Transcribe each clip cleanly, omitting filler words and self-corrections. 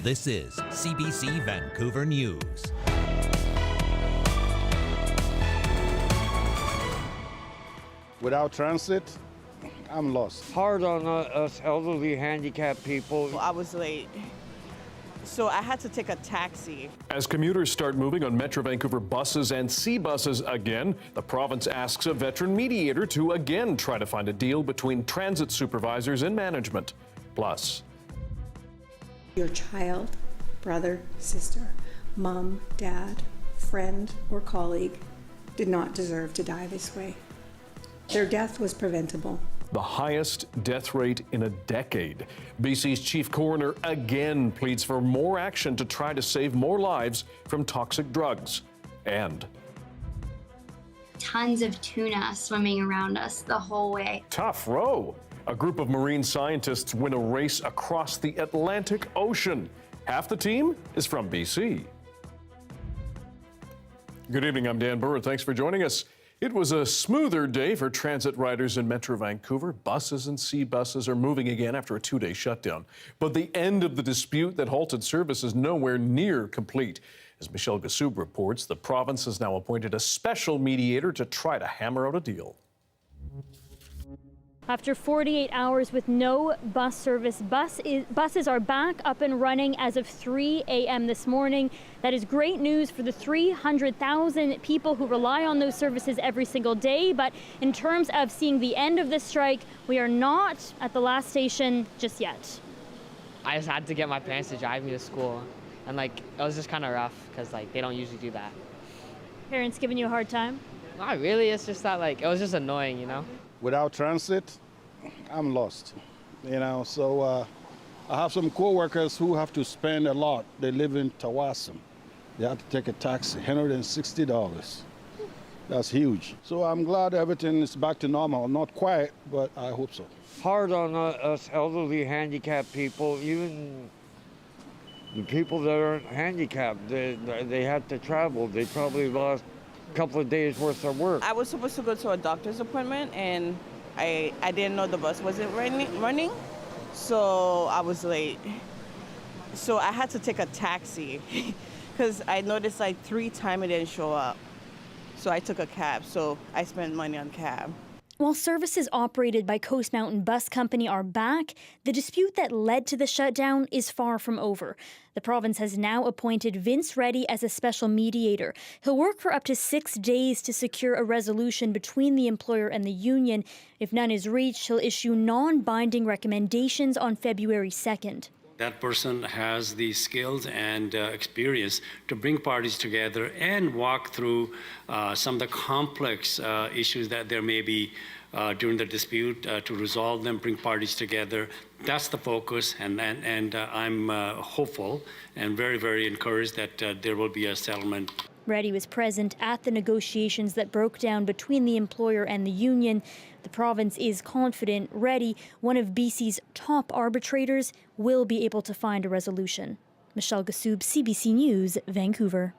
This is CBC Vancouver News. Without transit, I'm lost. Hard on us elderly handicapped people. I was late, so I had to take a taxi. As commuters start moving on Metro Vancouver buses and C buses again, the province asks a veteran mediator to again try to find a deal between transit supervisors and management. Plus, your child, brother, sister, mom, dad, friend, or colleague did not deserve to die this way. Their death was preventable. the highest death rate in a decade. BC's chief coroner again pleads for more action to try to save more lives from toxic drugs. And tons of tuna swimming around us the whole way. tough row. A group of marine scientists win a race across the Atlantic Ocean. Half the team is from BC. Good evening, I'm Dan Burritt. Thanks for joining us. It was a smoother day for transit riders in Metro Vancouver. Buses and C buses are moving again after a two-day shutdown. But the end of the dispute that halted service is nowhere near complete. As Michelle Gassoub reports, the province has now appointed a special mediator to try to hammer out a deal. After 48 hours with no bus service, buses are back up and running as of 3 a.m. this morning. That is great news for the 300,000 people who rely on those services every single day. But in terms of seeing the end of this strike, we are not at the last station just yet. I just had to get my parents to drive me to school. And it was just kind of rough because they don't usually do that. Parents giving you a hard time? Not really, it's just that it was just annoying, you know? Without transit, I'm lost, so I have some co-workers who have to spend a lot. They live in Tawassum. They have to take a taxi, $160. That's huge. So I'm glad everything is back to normal. Not quite, but I hope so. Hard on us elderly handicapped people, even the people that aren't handicapped. They had to travel. They probably lost a couple of days worth of work. I was supposed to go to a doctor's appointment, and I didn't know the bus wasn't running, so I was late. So I had to take a taxi because I noticed 3 times it didn't show up. So I took a cab, so I spent money on cab. While services operated by Coast Mountain Bus Company are back, the dispute that led to the shutdown is far from over. The province has now appointed Vince Reddy as a special mediator. He'll work for up to 6 days to secure a resolution between the employer and the union. If none is reached, he'll issue non-binding recommendations on February 2nd. That person has the skills and experience to bring parties together and walk through some of the complex issues that there may be during the dispute, to resolve them, bring parties together. That's the focus, and I'm hopeful and very, very encouraged that there will be a settlement. Reddy was present at the negotiations that broke down between the employer and the union. The province is confident Reddy, one of BC's top arbitrators, will be able to find a resolution. Michelle Gassoub, CBC News, Vancouver.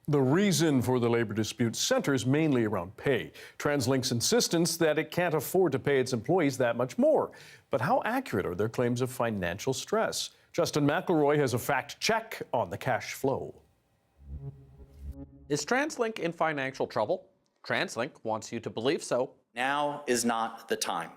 The reason for the labor dispute centers mainly around pay. TransLink's insistence that it can't afford to pay its employees that much more. But how accurate are their claims of financial stress? Justin McElroy has a fact check on the cash flow. Is TransLink in financial trouble? TransLink wants you to believe so. Now is not the time.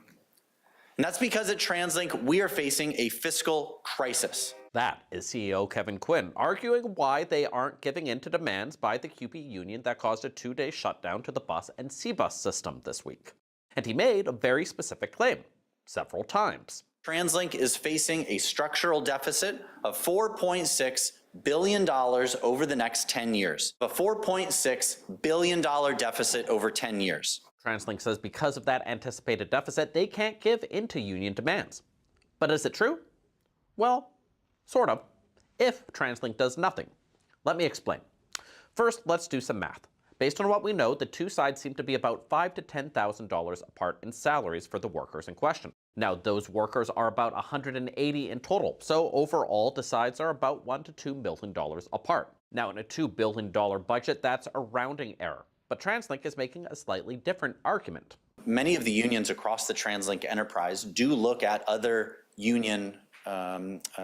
And that's because at TransLink, we are facing a fiscal crisis. That is CEO Kevin Quinn arguing why they aren't giving in to demands by the QP union that caused a 2-day shutdown to the bus and C-bus system this week. And he made a very specific claim, several times. TransLink is facing a structural deficit of $4.6 billion over the next 10 years. A $4.6 billion deficit over 10 years. TransLink says because of that anticipated deficit, they can't give in to union demands. But is it true? Well, sort of, if TransLink does nothing. Let me explain. First, let's do some math. Based on what we know, the two sides seem to be about $5,000 to $10,000 apart in salaries for the workers in question. Now, those workers are about 180 in total, so overall, the sides are about $1 to $2 million apart. Now, in a $2 billion budget, that's a rounding error. But TransLink is making a slightly different argument. Many of the unions across the TransLink enterprise do look at other union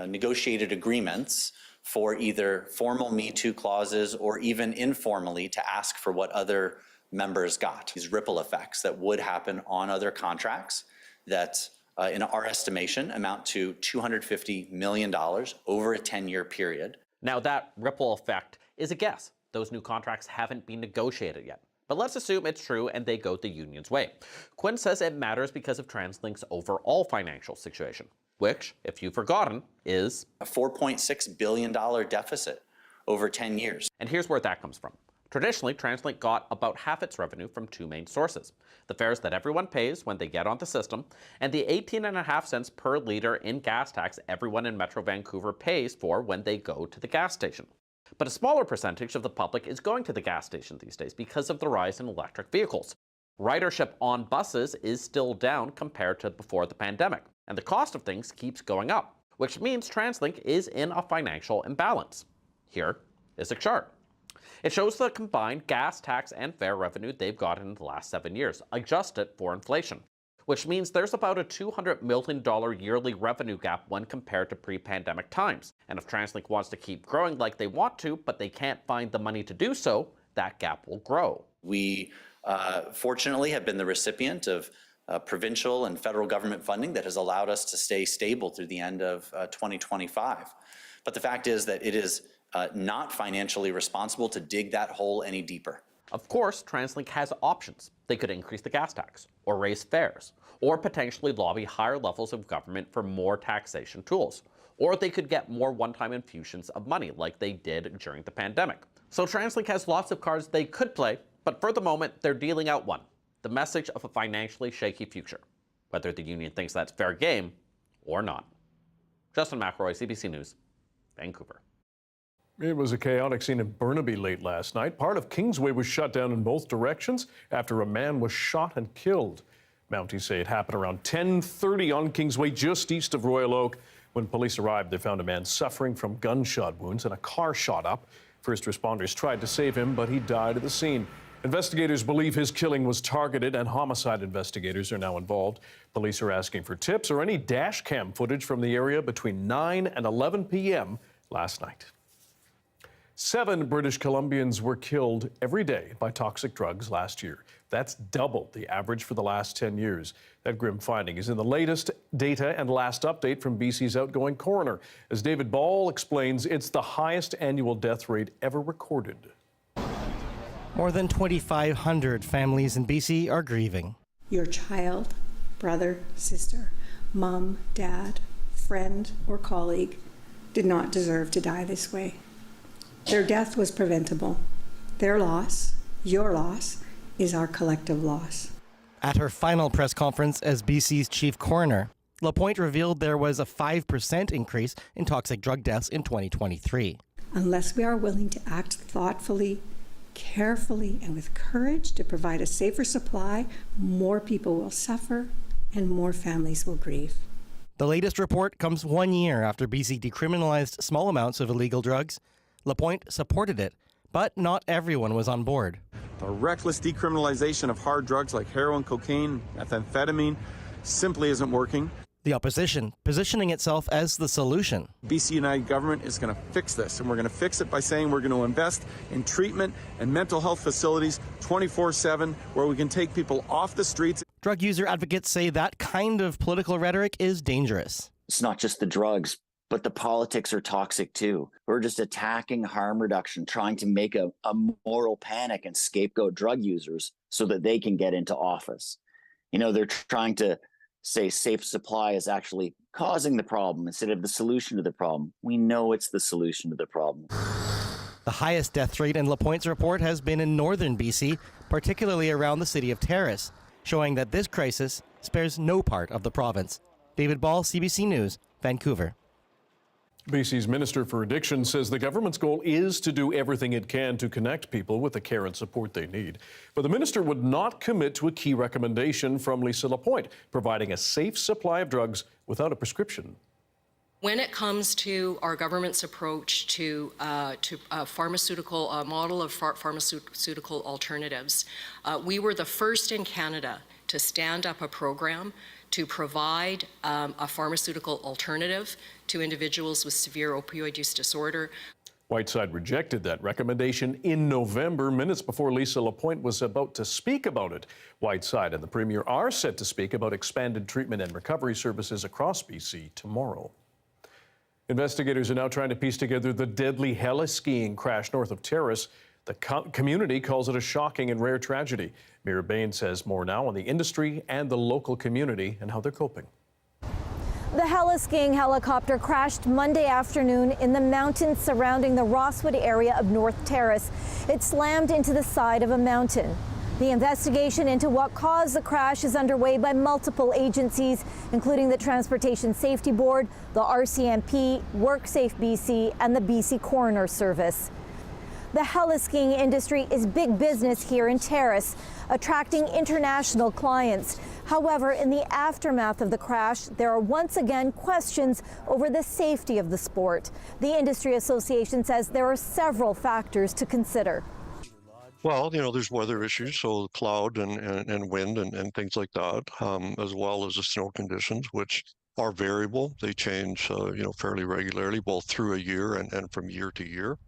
negotiated agreements for either formal Me Too clauses or even informally to ask for what other members got. These ripple effects that would happen on other contracts that, in our estimation, amount to $250 million over a 10-year period. Now, that ripple effect is a guess. Those new contracts haven't been negotiated yet. But let's assume it's true and they go the union's way. Quinn says it matters because of TransLink's overall financial situation, which, if you've forgotten, is a $4.6 billion deficit over 10 years. And here's where that comes from. Traditionally, TransLink got about half its revenue from two main sources: the fares that everyone pays when they get on the system, and the 18.5 cents per liter in gas tax everyone in Metro Vancouver pays for when they go to the gas station. But a smaller percentage of the public is going to the gas station these days because of the rise in electric vehicles. Ridership on buses is still down compared to before the pandemic, and the cost of things keeps going up, which means TransLink is in a financial imbalance. Here is a chart. It shows the combined gas tax and fare revenue they've gotten in the last 7 years, adjusted for inflation, which means there's about a $200 million yearly revenue gap when compared to pre-pandemic times. And if TransLink wants to keep growing like they want to, but they can't find the money to do so, that gap will grow. We fortunately have been the recipient of provincial and federal government funding that has allowed us to stay stable through the end of 2025. But the fact is that it is not financially responsible to dig that hole any deeper. Of course, TransLink has options. They could increase the gas tax, or raise fares, or potentially lobby higher levels of government for more taxation tools. Or they could get more one-time infusions of money like they did during the pandemic. So TransLink has lots of cards they could play, but for the moment, they're dealing out one: the message of a financially shaky future, whether the union thinks that's fair game or not. Justin McElroy, CBC News, Vancouver. It was a chaotic scene in Burnaby late last night. Part of Kingsway was shut down in both directions after a man was shot and killed. Mounties say it happened around 10:30 on Kingsway, just east of Royal Oak. When police arrived, they found a man suffering from gunshot wounds and a car shot up. First responders tried to save him, but he died at the scene. Investigators believe his killing was targeted, and homicide investigators are now involved. Police are asking for tips or any dash cam footage from the area between 9 and 11 p.m. last night. 7 British Columbians were killed every day by toxic drugs last year. That's double the average for the last 10 years. That grim finding is in the latest data and last update from BC's outgoing coroner. As David Ball explains, it's the highest annual death rate ever recorded. More than 2,500 families in BC are grieving. Your child, brother, sister, mom, dad, friend, or colleague did not deserve to die this way. Their death was preventable. Their loss, your loss, is our collective loss. At her final press conference as BC's chief coroner, Lapointe revealed there was a 5% increase in toxic drug deaths in 2023. Unless we are willing to act thoughtfully, carefully, and with courage to provide a safer supply, more people will suffer and more families will grieve. The latest report comes 1 year after BC decriminalized small amounts of illegal drugs. Lapointe supported it, but not everyone was on board. The reckless decriminalization of hard drugs like heroin, cocaine, methamphetamine simply isn't working. The opposition positioning itself as the solution. BC United government is going to fix this, and we're going to fix it by saying we're going to invest in treatment and mental health facilities 24/7, where we can take people off the streets. Drug user advocates say that kind of political rhetoric is dangerous. It's not just the drugs, but the politics are toxic too. We're just attacking harm reduction, trying to make a moral panic and scapegoat drug users so that they can get into office. You know, they're trying to say safe supply is actually causing the problem instead of the solution to the problem. We know it's the solution to the problem. The highest death rate in Lapointe's report has been in northern BC, particularly around the city of Terrace, showing that this crisis spares no part of the province. David Ball, CBC News, Vancouver. BC's Minister for Addiction says the government's goal is to do everything it can to connect people with the care and support they need. But the minister would not commit to a key recommendation from Lisa Lapointe, providing a safe supply of drugs without a prescription. When it comes to our government's approach to a pharmaceutical model of pharmaceutical alternatives, we were the first in Canada to stand up a program to provide a pharmaceutical alternative to individuals with severe opioid use disorder. Whiteside rejected that recommendation in November, minutes before Lisa Lapointe was about to speak about it. Whiteside and the Premier are set to speak about expanded treatment and recovery services across BC tomorrow. Investigators are now trying to piece together the deadly heli-skiing crash north of Terrace. The community calls it a shocking and rare tragedy. Mira Bain says more now on the industry and the local community and how they're coping. The heli-skiing helicopter crashed Monday afternoon in the mountains surrounding the Rosswood area of North Terrace. It slammed into the side of a mountain. The investigation into what caused the crash is underway by multiple agencies, including the Transportation Safety Board, the RCMP, WorkSafe BC, and the BC Coroner Service. The heli-skiing industry is big business here in Terrace, attracting international clients. However, in the aftermath of the crash, there are once again questions over the safety of the sport. The industry association says there are several factors to consider. Well, there's weather issues, so cloud and wind and things like that, as well as the snow conditions, which are variable. They change, fairly regularly, both through a year and from year to year.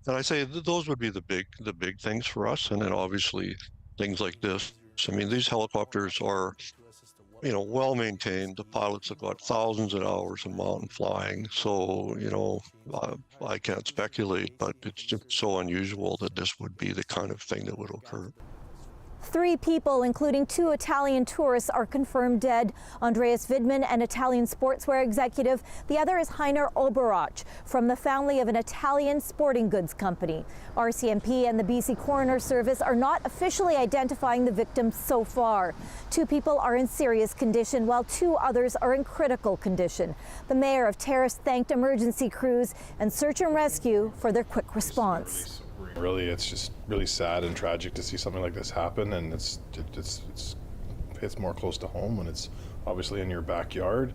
And I say those would be the big things for us. And then obviously things like this. I mean, these helicopters are, well maintained. The pilots have got thousands of hours of mountain flying. So, I can't speculate, but it's just so unusual that this would be the kind of thing that would occur. 3 people, including 2 Italian tourists, are confirmed dead. Andreas Vidman, an Italian sportswear executive. The other is Heiner Oberach, from the family of an Italian sporting goods company. RCMP and the BC Coroner Service are not officially identifying the victims so far. 2 people are in serious condition, while 2 others are in critical condition. The mayor of Terrace thanked emergency crews and search and rescue for their quick response. Really, it's just really sad and tragic to see something like this happen, and it hits more close to home when it's obviously in your backyard.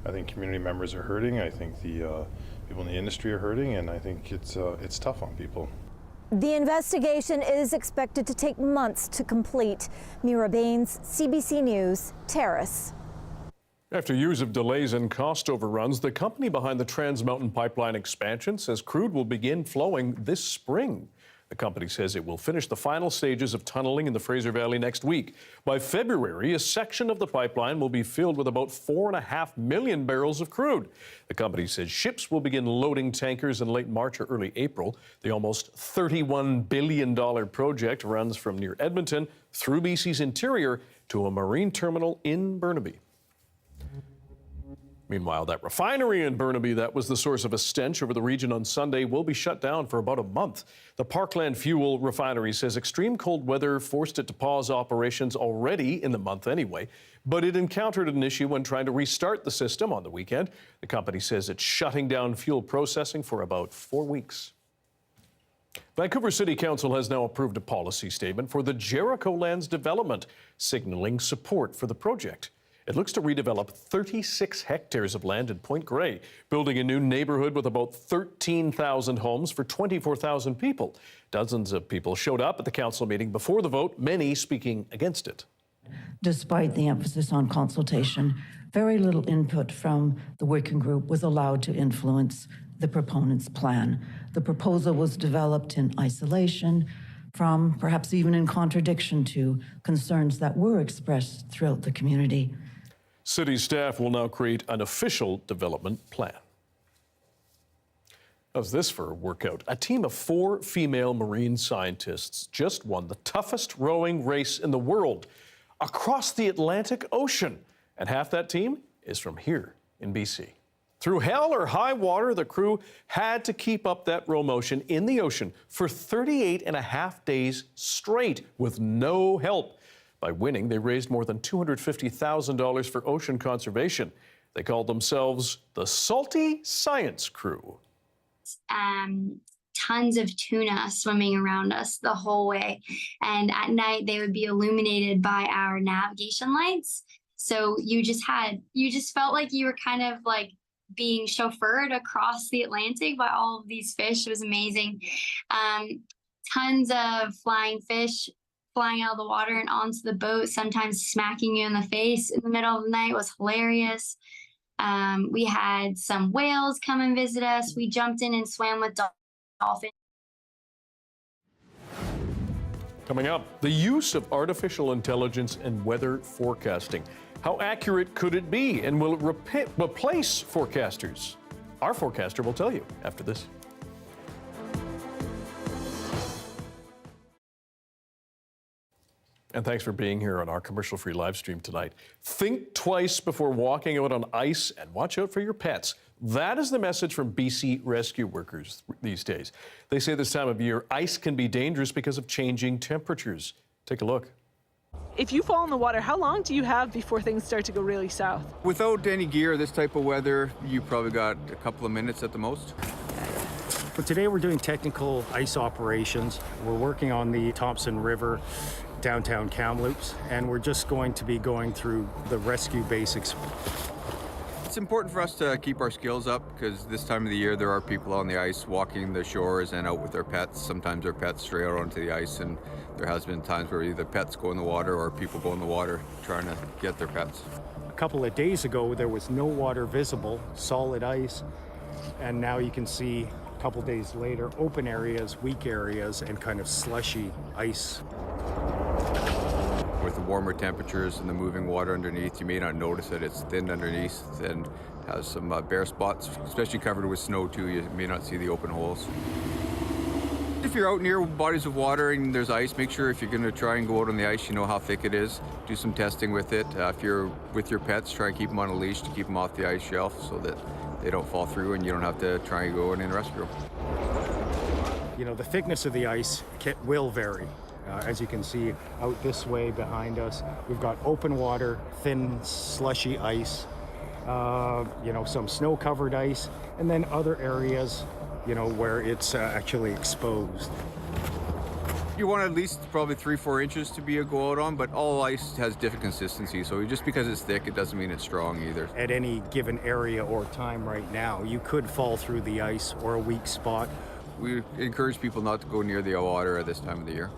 I think community members are hurting. I think the people in the industry are hurting, and I think it's tough on people. The investigation is expected to take months to complete. Mira Baines, CBC News, Terrace. After years of delays and cost overruns, the company behind the Trans Mountain Pipeline expansion says crude will begin flowing this spring. The company says it will finish the final stages of tunneling in the Fraser Valley next week. By February, a section of the pipeline will be filled with about 4.5 million barrels of crude. The company says ships will begin loading tankers in late March or early April. The almost $31 billion project runs from near Edmonton through BC's interior to a marine terminal in Burnaby. Meanwhile, that refinery in Burnaby that was the source of a stench over the region on Sunday will be shut down for about a month. The Parkland Fuel Refinery says extreme cold weather forced it to pause operations already in the month anyway, but it encountered an issue when trying to restart the system on the weekend. The company says it's shutting down fuel processing for about 4 weeks. Vancouver City Council has now approved a policy statement for the Jericho Lands development, signaling support for the project. It looks to redevelop 36 hectares of land in Point Grey, building a new neighborhood with about 13,000 homes for 24,000 people. Dozens of people showed up at the council meeting before the vote, many speaking against it. Despite the emphasis on consultation, very little input from the working group was allowed to influence the proponents' plan. The proposal was developed in isolation from, perhaps even in contradiction to, concerns that were expressed throughout the community. City staff will now create an official development plan. How's this for a workout? A team of 4 female marine scientists just won the toughest rowing race in the world across the Atlantic Ocean. And half that team is from here in BC. Through hell or high water, the crew had to keep up that row motion in the ocean for 38.5 days straight with no help. By winning, they raised more than $250,000 for ocean conservation. They called themselves the Salty Science Crew. Tons of tuna swimming around us the whole way. And at night, they would be illuminated by our navigation lights. So you just felt like you were kind of like being chauffeured across the Atlantic by all of these fish. It was amazing. Tons of flying fish, flying out of the water and onto the boat, sometimes smacking you in the face in the middle of the night. It was hilarious. We had some whales come and visit us. We jumped in and swam with dolphins. Coming up, the use of artificial intelligence and weather forecasting. How accurate could it be, and will it replace forecasters? Our forecaster will tell you after this. And thanks for being here on our commercial-free live stream tonight. Think twice before walking out on ice and watch out for your pets. That is the message from BC rescue workers these days. They say this time of year, ice can be dangerous because of changing temperatures. Take a look. If you fall in the water, how long do you have before things start to go really south? Without any gear, this type of weather, you probably got a couple of minutes at the most. For today, we're doing technical ice operations. We're working on the Thompson River downtown Kamloops, and we're just going to be going through the rescue basics. It's important for us to keep our skills up because this time of the year there are people on the ice walking the shores and out with their pets. Sometimes their pets stray out onto the ice, and there has been times where either pets go in the water or people go in the water trying to get their pets. A couple of days ago, there was no water visible, solid ice, and now you can see a couple days later, open areas, weak areas, and kind of slushy ice. With the warmer temperatures and the moving water underneath, you may not notice it. It's thinned underneath and has some bare spots, especially covered with snow too. You may not see the open holes. If you're out near bodies of water and there's ice, make sure if you're going to try and go out on the ice, you know how thick it is. Do some testing with it. If you're with your pets, try and keep them on a leash to keep them off the ice shelf so that they don't fall through and you don't have to try and go in and rescue them. You know, the thickness of the ice will vary. As you can see out this way behind us, we've got open water, thin, slushy ice, you know, some snow-covered ice, and then other areas, you know, where it's actually exposed. You want at least probably 3-4 inches to be a go out on, but all ice has different consistency, so just because it's thick, it doesn't mean it's strong either. At any given area or time right now, you could fall through the ice or a weak spot. We encourage people not to go near the water at this time of the year.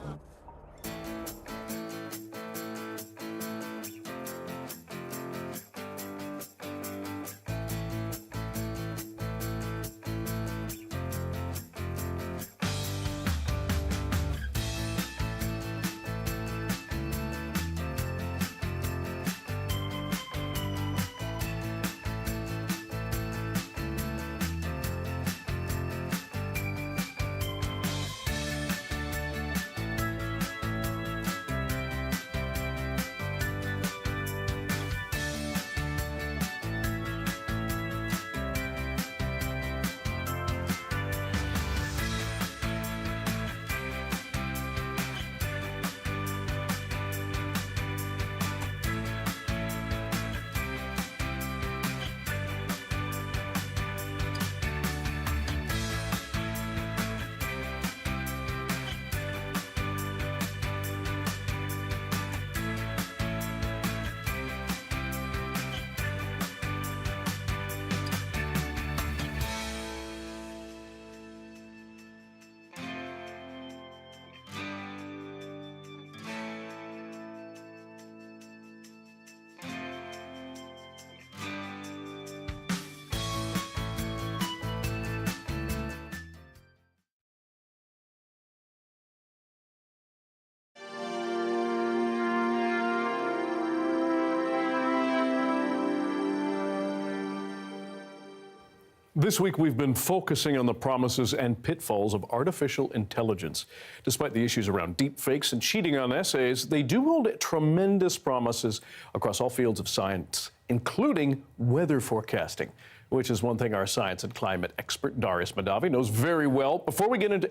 This week, we've been focusing on the promises and pitfalls of artificial intelligence. Despite the issues around deepfakes and cheating on essays, they do hold tremendous promises across all fields of science, including weather forecasting, which is one thing our science and climate expert Darius Madavi knows very well. Before we get into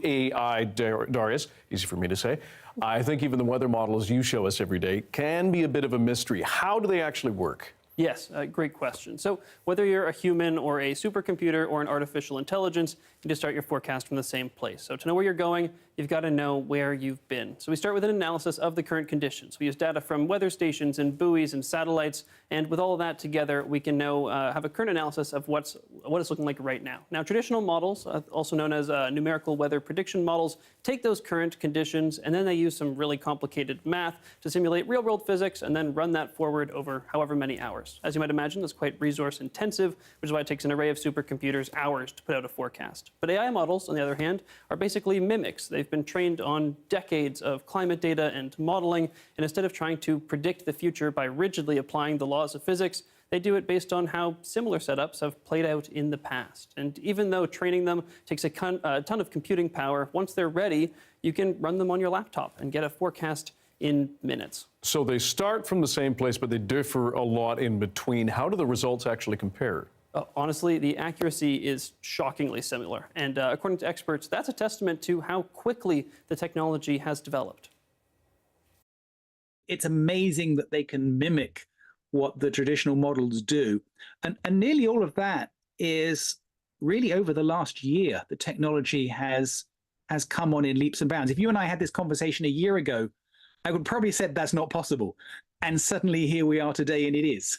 AI, Darius, easy for me to say, I think even the weather models you show us every day can be a bit of a mystery. How do they actually work? Yes, great question. So whether you're a human or a supercomputer or an artificial intelligence, you just start your forecast from the same place. So to know where you're going, you've got to know where you've been. So we start with an analysis of the current conditions. We use data from weather stations and buoys and satellites, and with all of that together, we can have a current analysis of what it's looking like right now. Now, traditional models, also known as numerical weather prediction models, take those current conditions, and then they use some really complicated math to simulate real-world physics, and then run that forward over however many hours. As you might imagine, that's quite resource-intensive, which is why it takes an array of supercomputers hours to put out a forecast. But AI models, on the other hand, are basically mimics. They've been trained on decades of climate data and modeling, and instead of trying to predict the future by rigidly applying the laws of physics, they do it based on how similar setups have played out in the past. And even though training them takes a ton of computing power, once they're ready, you can run them on your laptop and get a forecast in minutes. So they start from the same place, but they differ a lot in between. How do the results actually compare? Honestly, the accuracy is shockingly similar. And according to experts, that's a testament to how quickly the technology has developed. It's amazing that they can mimic what the traditional models do. And nearly all of that is really over the last year. The technology has come on in leaps and bounds. If you and I had this conversation a year ago, I would probably have said that's not possible. And suddenly here we are today, and it is.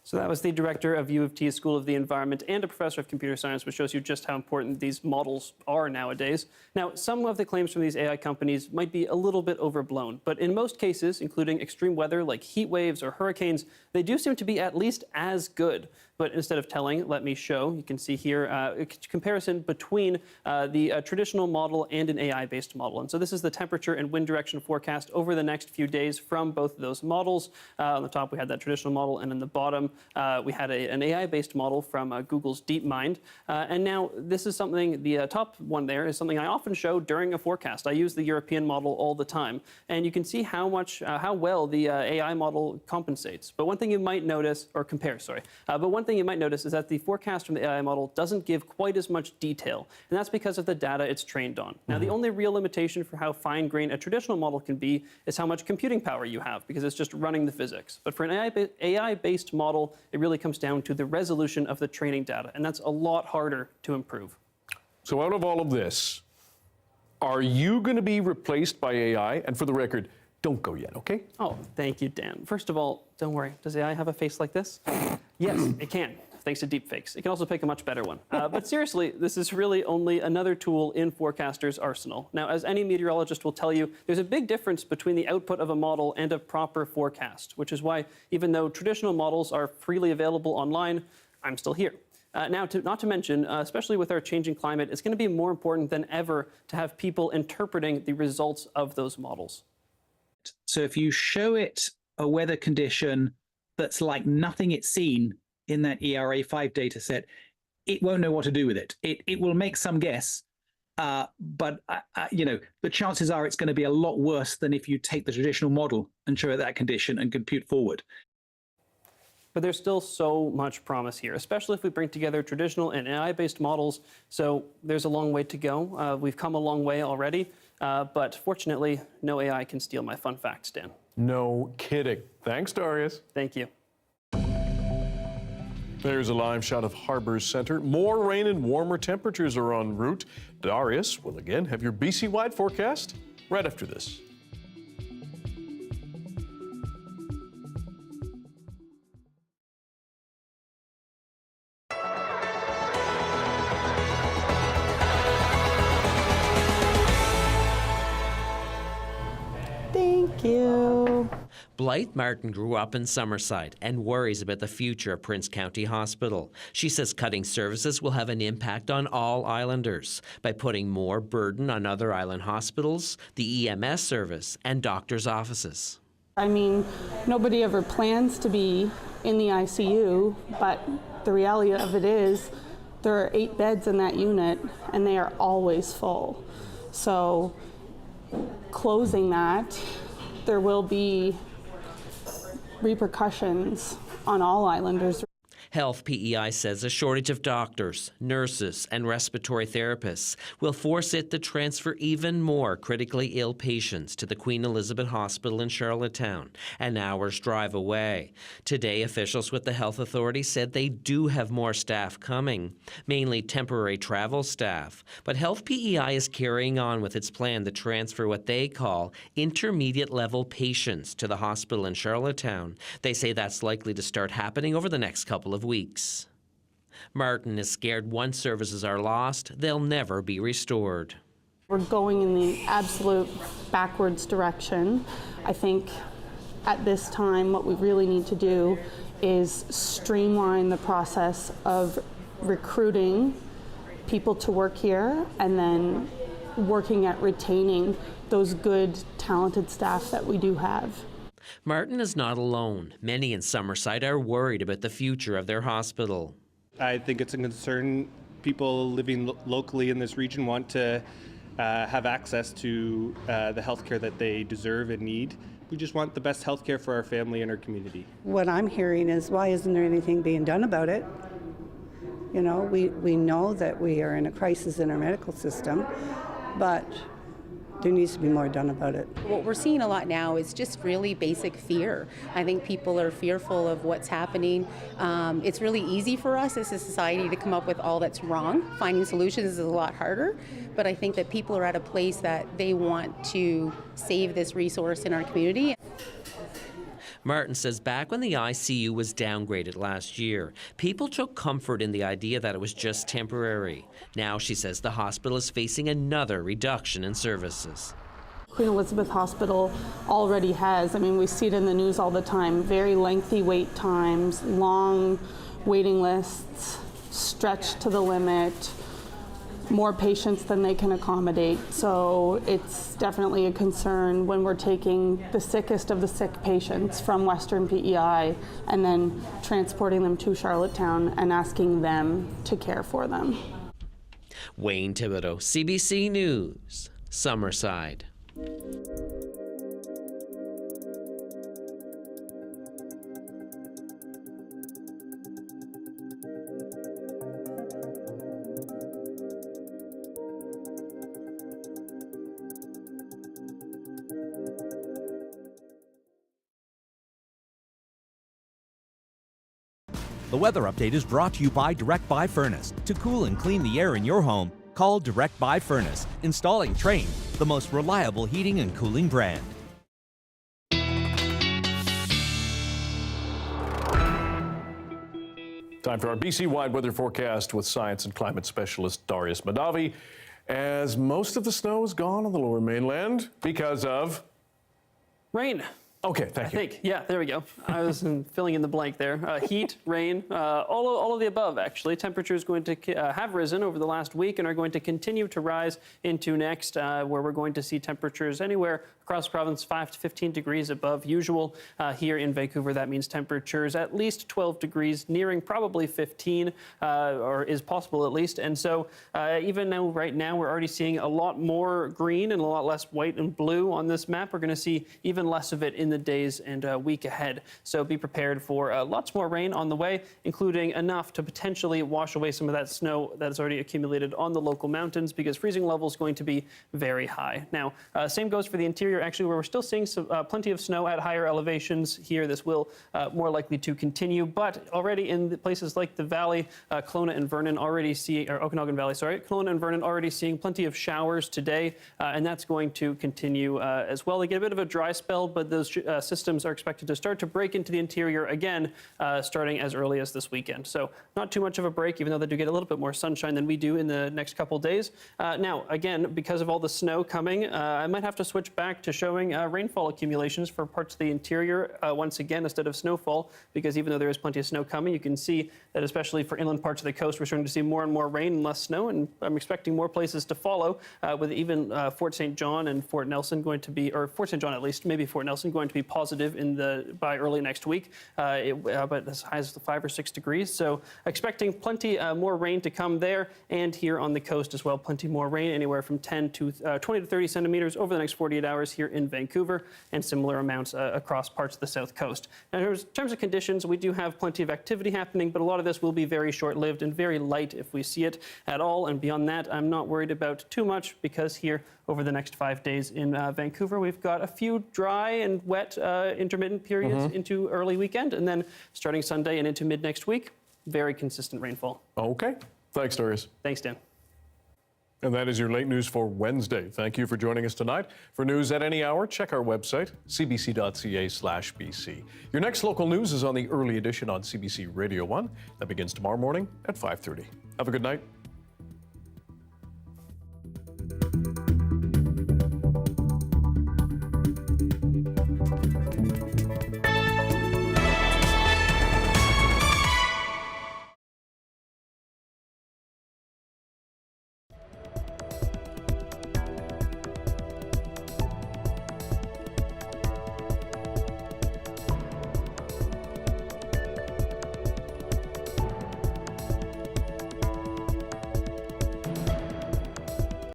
So that was the director of U of T's School of the Environment and a professor of computer science, which shows you just how important these models are nowadays. Now, some of the claims from these AI companies might be a little bit overblown, but in most cases, including extreme weather like heat waves or hurricanes, they do seem to be at least as good. But instead of telling, let me show. You can see here a comparison between the traditional model and an AI-based model. And so this is the temperature and wind direction forecast over the next few days from both of those models. On the top, we had that traditional model, and in the bottom, we had an AI-based model from Google's DeepMind. And now this is something, the top one there is something I often show during a forecast. I use the European model all the time. And you can see how well the AI model compensates. But one thing you might notice, or compare, sorry. But one thing you might notice is that the forecast from the AI model doesn't give quite as much detail. And that's because of the data it's trained on. Now, the only real limitation for how fine-grained a traditional model can be is how much computing power you have, because it's just running the physics. But for an AI-based model, it really comes down to the resolution of the training data, and that's a lot harder to improve. So out of all of this, are you going to be replaced by AI? And for the record, don't go yet, okay? Oh, thank you, Dan. First of all, don't worry. Does AI have a face like this? Yes, it can, thanks to deepfakes. It can also pick a much better one. But seriously, this is really only another tool in forecasters' arsenal. Now, as any meteorologist will tell you, there's a big difference between the output of a model and a proper forecast, which is why even though traditional models are freely available online, I'm still here. Now, not to mention, especially with our changing climate, it's going to be more important than ever to have people interpreting the results of those models. So if you show it a weather condition that's like nothing it's seen in that ERA5 data set, it won't know what to do with it. It will make some guess, but the chances are it's going to be a lot worse than if you take the traditional model and show it that condition and compute forward. But there's still so much promise here, especially if we bring together traditional and AI-based models. So there's a long way to go. We've come a long way already, but fortunately, no AI can steal my fun facts, Dan. No kidding. Thanks, Darius. Thank you. There's a live shot of Harbour Centre. More rain and warmer temperatures are en route. Darius will again have your BC-wide forecast right after this. Thank you. Blythe Martin grew up in Summerside and worries about the future of Prince County Hospital. She says cutting services will have an impact on all islanders by putting more burden on other island hospitals, the EMS service, and doctors' offices. I mean, nobody ever plans to be in the ICU, but the reality of it is there are 8 beds in that unit and they are always full. So closing that, there will be repercussions on all islanders. Health PEI says a shortage of doctors, nurses, and respiratory therapists will force it to transfer even more critically ill patients to the Queen Elizabeth Hospital in Charlottetown, an hour's drive away. Today, officials with the health authority said they do have more staff coming, mainly temporary travel staff. But Health PEI is carrying on with its plan to transfer what they call intermediate-level patients to the hospital in Charlottetown. They say that's likely to start happening over the next couple of weeks. Martin is scared once services are lost, they'll never be restored. We're going in the absolute backwards direction. I think at this time what we really need to do is streamline the process of recruiting people to work here and then working at retaining those good, talented staff that we do have. Martin is not alone. Many in Summerside are worried about the future of their hospital. I think it's a concern. People living locally in this region want to have access to the health care that they deserve and need. We just want the best health care for our family and our community. What I'm hearing is, why isn't there anything being done about it? You know, we know that we are in a crisis in our medical system, but there needs to be more done about it. What we're seeing a lot now is just really basic fear. I think people are fearful of what's happening. It's really easy for us as a society to come up with all that's wrong. Finding solutions is a lot harder, but I think that people are at a place that they want to save this resource in our community. Martin says back when the ICU was downgraded last year, people took comfort in the idea that it was just temporary. Now she says the hospital is facing another reduction in services. Queen Elizabeth Hospital already has, I mean, we see it in the news all the time, very lengthy wait times, long waiting lists, stretched to the limit, more patients than they can accommodate. So it's definitely a concern when we're taking the sickest of the sick patients from Western PEI and then transporting them to Charlottetown and asking them to care for them. Wayne Thibodeau, CBC News, Summerside. The weather update is brought to you by Direct Buy Furnace. To cool and clean the air in your home, call Direct Buy Furnace. Installing Trane, the most reliable heating and cooling brand. Time for our BC-wide weather forecast with science and climate specialist Darius Madavi. As most of the snow is gone on the lower mainland because of rain. Okay, thank you. I think, yeah, there we go. I was filling in the blank there. Heat, rain, all of the above, actually. Temperatures going to have risen over the last week and are going to continue to rise into next, where we're going to see temperatures anywhere across the province 5 to 15 degrees above usual. Here in Vancouver, that means temperatures at least 12 degrees, nearing probably 15, or is possible at least. And so even now, right now, we're already seeing a lot more green and a lot less white and blue on this map. We're going to see even less of it in the days and week ahead. So be prepared for lots more rain on the way, including enough to potentially wash away some of that snow that is already accumulated on the local mountains, because freezing level is going to be very high. Now, same goes for the interior, actually, where we're still seeing some, plenty of snow at higher elevations. Here, this will more likely to continue, but already in the places like the Valley, Kelowna and Vernon already see, or Okanagan Valley, sorry, Kelowna and Vernon already seeing plenty of showers today, and that's going to continue as well. They get a bit of a dry spell, but those systems are expected to start to break into the interior again, starting as early as this weekend. So not too much of a break, even though they do get a little bit more sunshine than we do in the next couple days. Now, again, because of all the snow coming, I might have to switch back to showing rainfall accumulations for parts of the interior once again instead of snowfall, because even though there is plenty of snow coming, you can see that especially for inland parts of the coast, we're starting to see more and more rain and less snow, and I'm expecting more places to follow, with even Fort St. John and Fort Nelson going to be, or Fort St. John at least, maybe Fort Nelson going to to be positive by early next week, but as high as 5 or 6 degrees. So expecting plenty more rain to come there, and here on the coast as well, plenty more rain, anywhere from 20 to 30 centimeters over the next 48 hours here in Vancouver, and similar amounts across parts of the south coast. Now, in terms of conditions, we do have plenty of activity happening, but a lot of this will be very short-lived and very light if we see it at all. And beyond that, I'm not worried about too much, because here over the next 5 days in Vancouver, we've got a few dry and wet intermittent periods into early weekend, and then starting Sunday and into mid-next week, very consistent rainfall. Okay. Thanks, Darius. Thanks, Dan. And that is your late news for Wednesday. Thank you for joining us tonight. For news at any hour, check our website, cbc.ca/BC. Your next local news is on the early edition on CBC Radio 1. That begins tomorrow morning at 5:30. Have a good night.